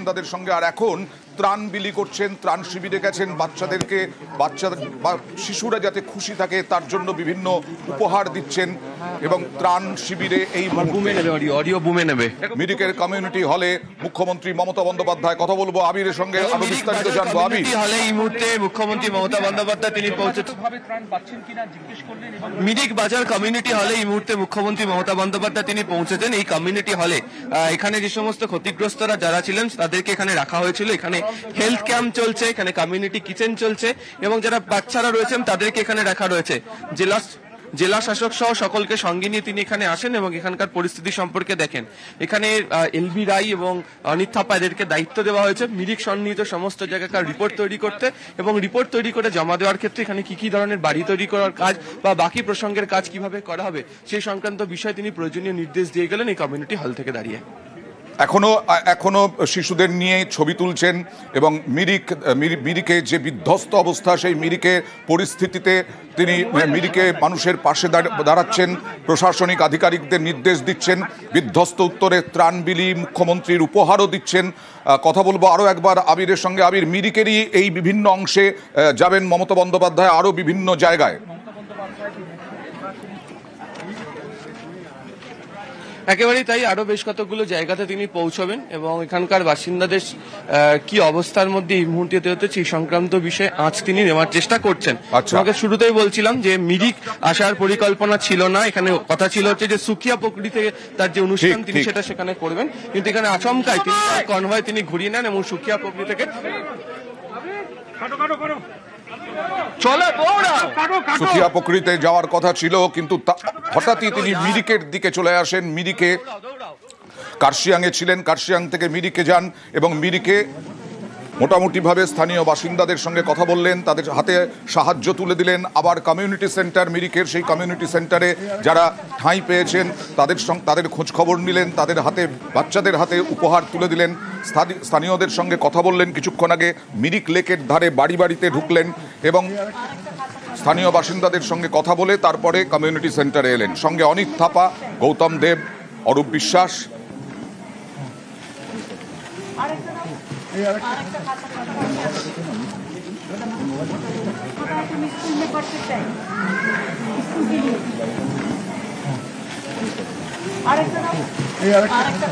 বাসিন্দাদের সঙ্গে। আর এখন ত্রাণ বিলি করছেন, ত্রাণ শিবিরে গেছেন, শিশুরা যাতে খুশি থাকে তার জন্য বিভিন্ন উপহার দিচ্ছেন। এবং ত্রাণ শিবিরে এই মিরিকের কমিউনিটি হলে মুখ্যমন্ত্রী মমতা বন্দ্যোপাধ্যায়। কথা বলবো আবিরের সঙ্গে, আরো বিস্তারিত জানবো। আবির, এই মুহূর্তে মুখ্যমন্ত্রী মমতা বন্দ্যোপাধ্যায় তিনি পৌঁছেছেন মিরিক বাজার কমিউনিটি হলে। এই মুহূর্তে মুখ্যমন্ত্রী মমতা বন্দ্যোপাধ্যায় তিনি পৌঁছেছেন এই কমিউনিটি হলে। এখানে যে সমস্ত ক্ষতিগ্রস্তরা যারা ছিলেন তাদেরকে এখানে রাখা হয়েছিল। এখানে হেলথ ক্যাম্প চলছে, এখানে কমিউনিটি কিচেন চলছে এবং যারা বাচ্চারা রয়েছেন তাদেরকে এখানে রাখা রয়েছে। জেলা শাসক সহ সকলকে সঙ্গে নিয়ে তিনি এখানে আসেন এবং এখানকার পরিস্থিতি সম্পর্কে দেখেন। এখানে এলবি রায় এবং অনিত থাপা এদেরকে দায়িত্ব দেওয়া হয়েছে মিরিক সন্নিহিত সমস্ত জায়গাকার রিপোর্ট তৈরি করতে এবং রিপোর্ট তৈরি করে জমা দেওয়ার ক্ষেত্রে এখানে কি কি ধরনের বাড়ি তৈরি করার কাজ বা বাকি প্রসঙ্গের কাজ কিভাবে করা হবে সেই সংক্রান্ত বিষয়ে তিনি প্রয়োজনীয় নির্দেশ দিয়ে গেলেন এই কমিউনিটি হল থেকে দাঁড়িয়ে। এখনো শিশুদের নিয়ে ছবি তুলছেন এবং মিরিকে যে বিধ্বস্ত অবস্থা সেই মিরিকের পরিস্থিতিতে তিনি মিরিকে মানুষের পাশে দাঁড়াচ্ছেন, প্রশাসনিক আধিকারিকদের নির্দেশ দিচ্ছেন, বিধ্বস্ত উত্তরে ত্রাণ বিলি, মুখ্যমন্ত্রীর উপহারও দিচ্ছেন। কথা বলবো আরও একবার আবিরের সঙ্গে। আবির, মিরিকেরই এই বিভিন্ন অংশে যাবেন মমতা বন্দ্যোপাধ্যায়, আরও বিভিন্ন জায়গায়। একেবারেই তাই, আরো বেশ কতগুলো জায়গাতে তিনি পৌঁছবেন এবং এখানকার বাসিন্দাদের কি অবস্থার মধ্যে এই মুহূর্তে হচ্ছে সেই সংক্রান্ত বিষয়ে আজ তিনি নেওয়ার চেষ্টা করছেন। আমাকে শুরুতেই বলছিলাম যে মিরিক আসার পরিকল্পনা ছিল না, এখানে কথা ছিল হচ্ছে যে সুকিয়া পুকুরি থেকে তার যে অনুষ্ঠান তিনি সেটা সেখানে করবেন, কিন্তু এখানে আচমকায় তিনি কনভয় তিনি ঘুরিয়ে নেন এবং সুকিয়া পুকুরি থেকে সুকিয়া পুকুরিতে যাওয়ার কথা ছিল কিন্তু হঠাৎই তিনি মিরিকের দিকে চলে আসেন। মিরিকে কার্শিয়াংয়ে ছিলেন, কার্শিয়াং থেকে মিরিকে যান এবং মিরিকে মোটামুটিভাবে স্থানীয় বাসিন্দাদের সঙ্গে কথা বললেন, তাদের হাতে সাহায্য তুলে দিলেন। আবার কমিউনিটি সেন্টার মিরিকের, সেই কমিউনিটি সেন্টারে যারা ঠাঁই পেয়েছেন তাদের খোঁজ খবর নিলেন, তাদের হাতে বাচ্চাদের হাতে উপহার তুলে দিলেন, স্থানীয়দের সঙ্গে কথা বললেন। কিছুক্ষণ আগে মিরিক লেকের ধারে বাড়ি বাড়িতে ঢুকলেন এবং স্থানীয় বাসিন্দাদের সঙ্গে কথা বলে তারপরে কমিউনিটি সেন্টারে এলেন। সঙ্গে অনিত থাপা, গৌতম দেব, অরূপ বিশ্বাস। আরেকটা